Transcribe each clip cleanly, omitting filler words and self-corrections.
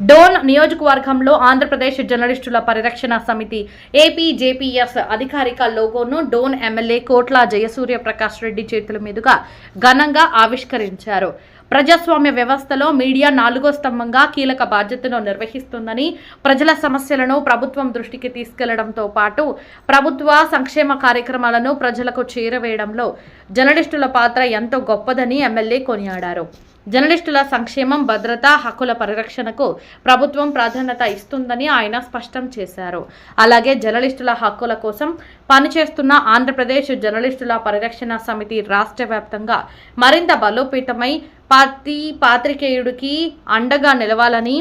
డోన్ నియోజకవర్గంలో ఆంధ్రప్రదేశ్ జర్నలిస్టుల పరిరక్షణ సమితి ఏపీజేపీఎస్ అధికారిక లోగోను డోన్ ఎమ్మెల్యే కోట్ల జయసూర్య ప్రకాష్ రెడ్డి చేతుల మీదుగా ఘనంగా ఆవిష్కరించారు. ప్రజాస్వామ్య వ్యవస్థలో మీడియా 4వ స్తంభంగా కీలక బాధ్యతను నిర్వహిస్తుందని, ప్రజల సమస్యలను ప్రభుత్వం దృష్టికి తీసుకెళ్లడంతో పాటు ప్రభుత్వ సంక్షేమ కార్యక్రమాలను ప్రజలకు చేరవేయడంలో జర్నలిస్టుల పాత్ర ఎంతో గొప్పదని ఎమ్మెల్యే కొనియాడారు. జర్నలిస్టుల సంక్షేమం, భద్రత, హక్కుల పరిరక్షణకు ప్రభుత్వం ప్రాధాన్యత ఇస్తుందని ఆయన స్పష్టం చేశారు. అలాగే జర్నలిస్టుల హక్కుల కోసం పనిచేస్తున్న ఆంధ్రప్రదేశ్ జర్నలిస్టుల పరిరక్షణ సమితి రాష్ట్ర వ్యాప్తంగా మరింత బలోపేతమై పాత్రికేయుడికి అండగా నిలవాలని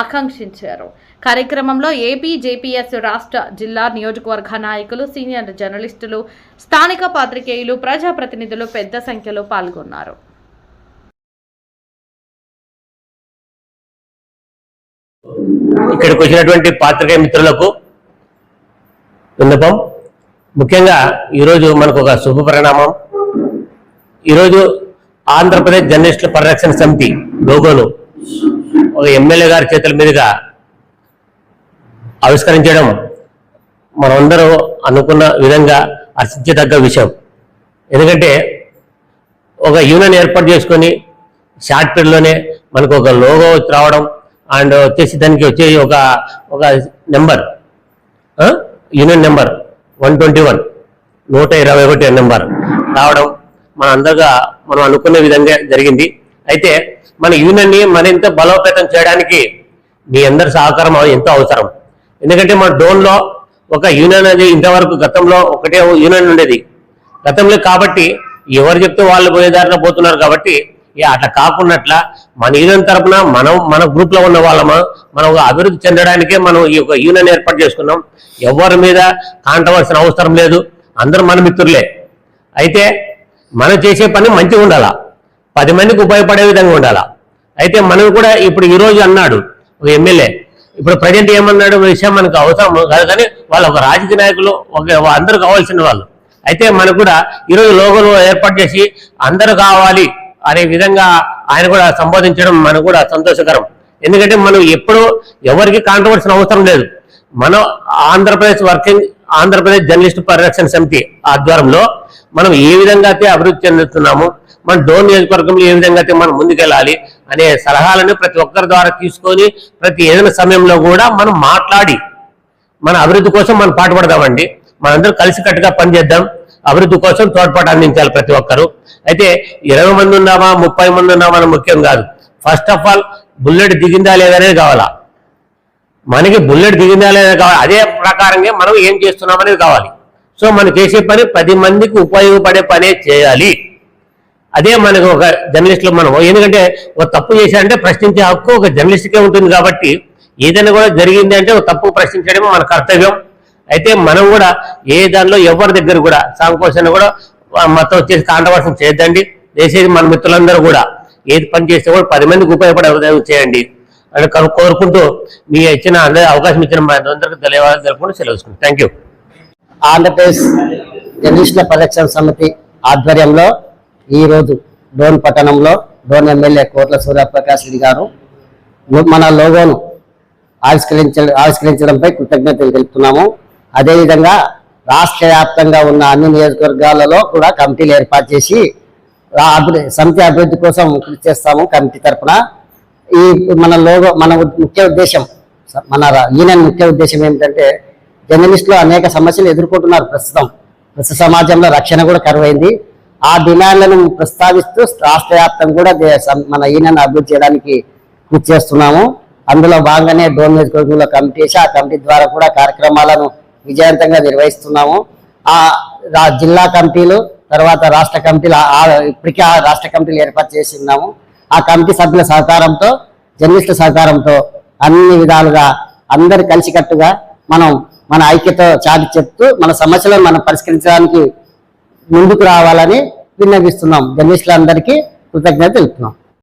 ఆకాంక్షించారు. కార్యక్రమంలో ఏపీజేపీఎస్ రాష్ట్ర, జిల్లా, నియోజకవర్గ నాయకులు, సీనియర్ జర్నలిస్టులు, స్థానిక పాత్రికేయులు, ప్రజాప్రతినిధులు పెద్ద సంఖ్యలో పాల్గొన్నారు. ఇక్కడికి వచ్చినటువంటి పాత్రికేయ మిత్రులకు విన్నపం. ముఖ్యంగా ఈరోజు మనకు ఒక శుభ పరిణామం. ఈరోజు ఆంధ్రప్రదేశ్ జర్నలిస్టుల పరిరక్షణ సమితి లోగోను ఒక ఎమ్మెల్యే గారి చేతుల మీదుగా ఆవిష్కరించడం మనమందరూ అనుకున్న విధంగా హర్షించదగ్గ విషయం. ఎందుకంటే ఒక యూనియన్ ఏర్పాటు చేసుకొని షార్ట్ పీరియడ్లోనే మనకు ఒక లోగో రావడం అండ్ వచ్చేసి దానికి వచ్చే ఒక నెంబర్, యూనియన్ నెంబర్ 121 121 నెంబర్ రావడం మనం అనుకునే విధంగా జరిగింది. అయితే మన యూనియన్ని మరింత బలోపేతం చేయడానికి మీ అందరి సహకారం ఎంతో అవసరం. ఎందుకంటే మన డోన్లో ఒక యూనియన్ అనేది ఇంతవరకు గతంలో ఒకటే యూనియన్ ఉండేది గతంలో. కాబట్టి ఎవరు చెప్తే వాళ్ళు పోయేదారిలో పోతున్నారు. కాబట్టి అట్లా కాకున్నట్ల మన యూనియన్ తరఫున మన గ్రూప్ లో ఉన్న వాళ్ళమా మనం అభివృద్ధి చెందడానికే మనం ఈ యొక్క యూనియన్ ఏర్పాటు చేసుకున్నాం. ఎవరి మీద కాంట్రవర్సీ అవసరం లేదు, అందరూ మన మిత్రులే. అయితే మనం చేసే పని మంచిగా ఉండాలా, 10 మందికి ఉపయోగపడే విధంగా ఉండాలా. అయితే మనం కూడా ఇప్పుడు ఈరోజు అన్నాడు ఒక ఎమ్మెల్యే, ఇప్పుడు ప్రజెంట్ ఏమన్నాడు విషయం మనకు అవసరం కాదు, కానీ వాళ్ళు ఒక రాజకీయ నాయకులు అందరూ కావాల్సిన వాళ్ళు. అయితే మనకు కూడా ఈరోజు లోగోలు ఏర్పాటు చేసి అందరూ కావాలి అనే విధంగా ఆయన కూడా సంబోధించడం మనకు కూడా సంతోషకరం. ఎందుకంటే మనం ఎప్పుడూ ఎవరికి కాంట్రవర్సీ అవసరం లేదు. మనం ఆంధ్రప్రదేశ్ జర్నలిస్టు పరిరక్షణ సమితి ఆధ్వర్యంలో మనం ఏ విధంగా అయితే అభివృద్ధి చెందుతున్నాము, మన డోన్ నియోజకవర్గంలో ఏ విధంగా అయితే మనం ముందుకెళ్ళాలి అనే సలహాలను ప్రతి ఒక్కరి ద్వారా తీసుకొని ప్రతి ఏదైనా సమయంలో కూడా మనం మాట్లాడి మన అభివృద్ధి కోసం మనం పాటుపడదామండి. మనందరూ కలిసికట్టుగా పనిచేద్దాం, అభివృద్ధి కోసం తోడ్పాటు అందించాలి ప్రతి ఒక్కరు. అయితే 20 మంది ఉన్నామా 30 మంది ఉన్నామా అని ముఖ్యం కాదు. ఫస్ట్ ఆఫ్ ఆల్ బుల్లెట్ దిగిందా లేదనేది కావాలా, మనకి బుల్లెట్ దిగిందా లేదా కావాలి. అదే ప్రకారంగా మనం ఏం చేస్తున్నాం అనేది కావాలి. సో మనం చేసే పని 10 మందికి ఉపయోగపడే పనే చేయాలి. అదే మనకు ఒక జర్నలిస్టులు మనం, ఎందుకంటే ఒక తప్పు చేశారంటే ప్రశ్నించే హక్కు ఒక జర్నలిస్ట్కే ఉంటుంది. కాబట్టి ఏదైనా కూడా జరిగింది అంటే ఒక తప్పు ప్రశ్నించడమే మన కర్తవ్యం. అయితే మనం కూడా ఏ దానిలో ఎవరి దగ్గర కూడా సంకోచన కూడా మొత్తం వచ్చేసి కాంట్రవర్సీ చేయొద్దండి. చేసేది మన మిత్రులందరూ కూడా ఏది పని చేస్తే కూడా 10 మందికి ఉపయోగపడే విధంగా చేయండి అని కోరుకుంటూ మీ ఇచ్చిన అవకాశం ఇచ్చిన మా అందరికీ ధన్యవాదాలు తెలుపుకుంటూ సెలవుకుంటాం. Thank you. ఆంధ్రప్రదేశ్ జర్నలిస్టుల పరిరక్షణ సమితి ఆధ్వర్యంలో ఈరోజు డోన్ పట్టణంలో డోన్ ఎమ్మెల్యే కోట్ల సూర్యప్రకాష్ రెడ్డి గారు మన లోగోను ఆవిష్కరించడంపై కృతజ్ఞతలు తెలుపుతున్నాము. అదేవిధంగా రాష్ట్ర వ్యాప్తంగా ఉన్న అన్ని నియోజకవర్గాలలో కూడా కమిటీలు ఏర్పాటు చేసి సమితి అభివృద్ధి కోసం కృషి చేస్తాము. కమిటీ తరఫున మన ముఖ్య ఉద్దేశం, మన యూనియన్ ముఖ్య ఉద్దేశం ఏమిటంటే జర్నలిస్టులు అనేక సమస్యలు ఎదుర్కొంటున్నారు. ప్రస్తుత సమాజంలో రక్షణ కూడా కరువైంది. ఆ డిమాండ్లను ప్రస్తావిస్తూ రాష్ట్ర వ్యాప్తంగా కూడా మన యూనియన్ అభివృద్ధి చేయడానికి కృషి చేస్తున్నాము. అందులో భాగంగానే డోన్ నియోజకవర్గంలో కమిటీ వేసి ఆ కమిటీ ద్వారా కూడా కార్యక్రమాలను విజయవంతంగా నిర్వహిస్తున్నాము. ఆ జిల్లా కమిటీలు తర్వాత రాష్ట్ర కమిటీలు ఇప్పటికే రాష్ట్ర కమిటీలు ఏర్పాటు చేసి ఉన్నాము. ఆ కమిటీ సభ్యుల సహకారంతో, జర్నలిస్టుల సహకారంతో అన్ని విధాలుగా అందరు కలిసికట్టుగా మన ఐక్యత చాటి చెప్తూ మన సమస్యలను మనం పరిష్కరించడానికి ముందుకు రావాలని విన్నవిస్తున్నాం. జర్నలిస్టులందరికీ కృతజ్ఞత తెలుపుతున్నాం.